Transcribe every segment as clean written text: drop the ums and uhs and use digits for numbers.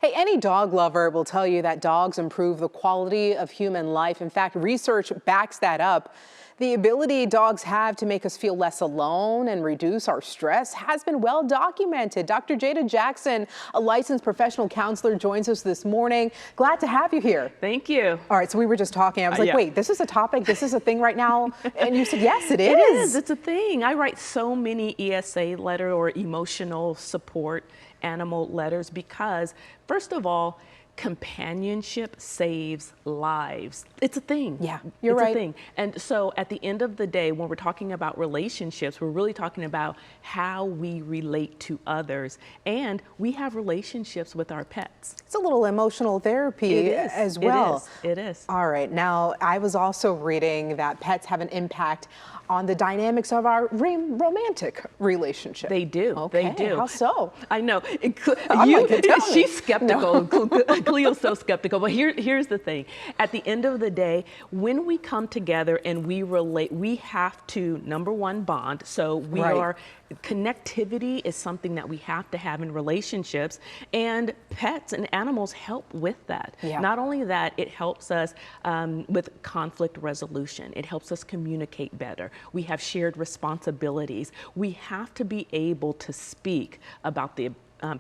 Hey, any dog lover will tell you that dogs improve the quality of human life. In fact, research backs that up. The ability dogs have to make us feel less alone and reduce our stress has been well documented. Dr. Jada Jackson, a licensed professional counselor, joins us this morning. Glad to have you here. Thank you. All right, so we were just talking. I was like, Yeah. wait, this is a topic? This is a thing right now? And you said, yes, it is. It is. It's a thing. I write so many ESA letter or emotional support animal letters because, first of all, companionship saves lives. It's a thing. Yeah, you're right. It's a thing. And so at the end of the day, when we're talking about relationships, we're really talking about how we relate to others. And we have relationships with our pets. It's a little emotional therapy as well. It is. All right. Now, I was also reading that pets have an impact on the dynamics of our romantic relationship. They do. Okay. They do. How so? I know. Tell me. She's skeptical. No. Cleo's so skeptical. But here's the thing. At the end of the day, when we come together and we relate, we have to, number one, bond. So we are, connectivity is something that we have to have in relationships, and pets and animals help with that. Yeah. Not only that, it helps us with conflict resolution. It helps us communicate better. We have shared responsibilities. We have to be able to speak about the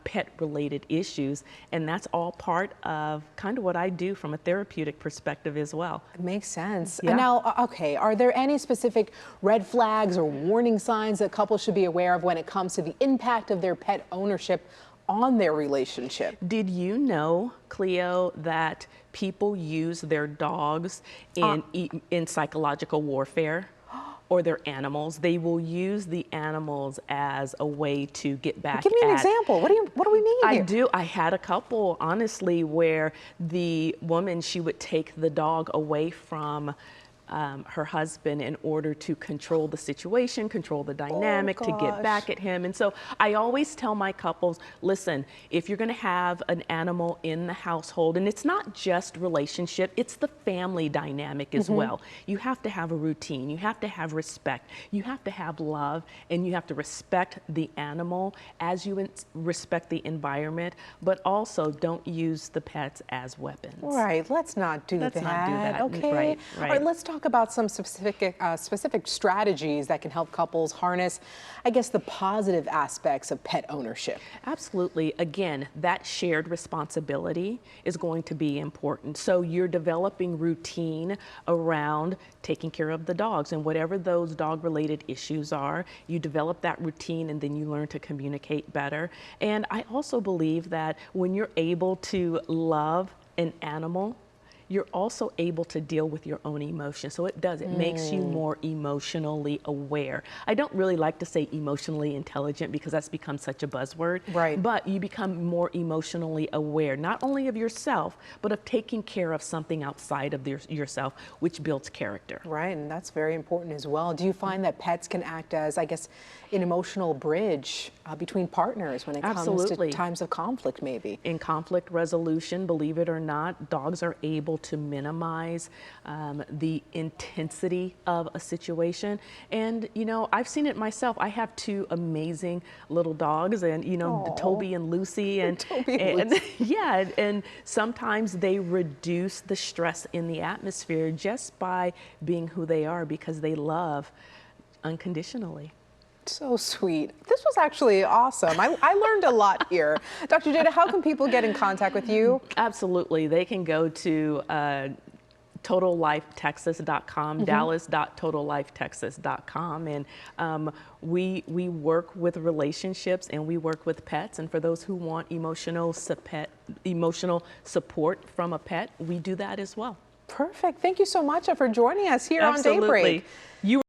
pet-related issues, and that's all part of kind of what I do from a therapeutic perspective as well. It makes sense. Yeah. Now, okay, are there any specific red flags or warning signs that couples should be aware of when it comes to the impact of their pet ownership on their relationship? Did you know, Cleo, that people use their dogs in psychological warfare? Or their animals? They will use the animals as a way to get back. Give me an example. What do we mean here? I do. I had a couple, honestly, where the woman, she would take the dog away from her husband in order to control the situation, control the dynamic, to get back at him. And so I always tell my couples, listen, if you're going to have an animal in the household, and it's not just relationship, it's the family dynamic as well. You have to have a routine. You have to have respect. You have to have love, and you have to respect the animal as you respect the environment, but also don't use the pets as weapons. Right. Let's not do that. Let's not do that. Okay. Right. All right. Let's talk about some specific strategies that can help couples harness, I guess, the positive aspects of pet ownership. Absolutely. Again, that shared responsibility is going to be important. So you're developing routine around taking care of the dogs, and whatever those dog-related issues are, you develop that routine and then you learn to communicate better. And I also believe that when you're able to love an animal, you're also able to deal with your own emotions. So it makes you more emotionally aware. I don't really like to say emotionally intelligent because that's become such a buzzword. Right. But you become more emotionally aware, not only of yourself, but of taking care of something outside of yourself, which builds character. Right, and that's very important as well. Do you find that pets can act as, I guess, an emotional bridge between partners when it comes to times of conflict, maybe? In conflict resolution, believe it or not, dogs are able to minimize the intensity of a situation. And, you know, I've seen it myself. I have two amazing little dogs, and, you know, Toby and Lucy. And, yeah, and sometimes they reduce the stress in the atmosphere just by being who they are, because they love unconditionally. So sweet. This was actually awesome. I learned a lot here. Dr. Jada, how can people get in contact with you? Absolutely. They can go to totallifetexas.com, dallas.totallifetexas.com, and we work with relationships and we work with pets, and for those who want emotional support from a pet, we do that as well. Perfect. Thank you so much for joining us here on Daybreak. You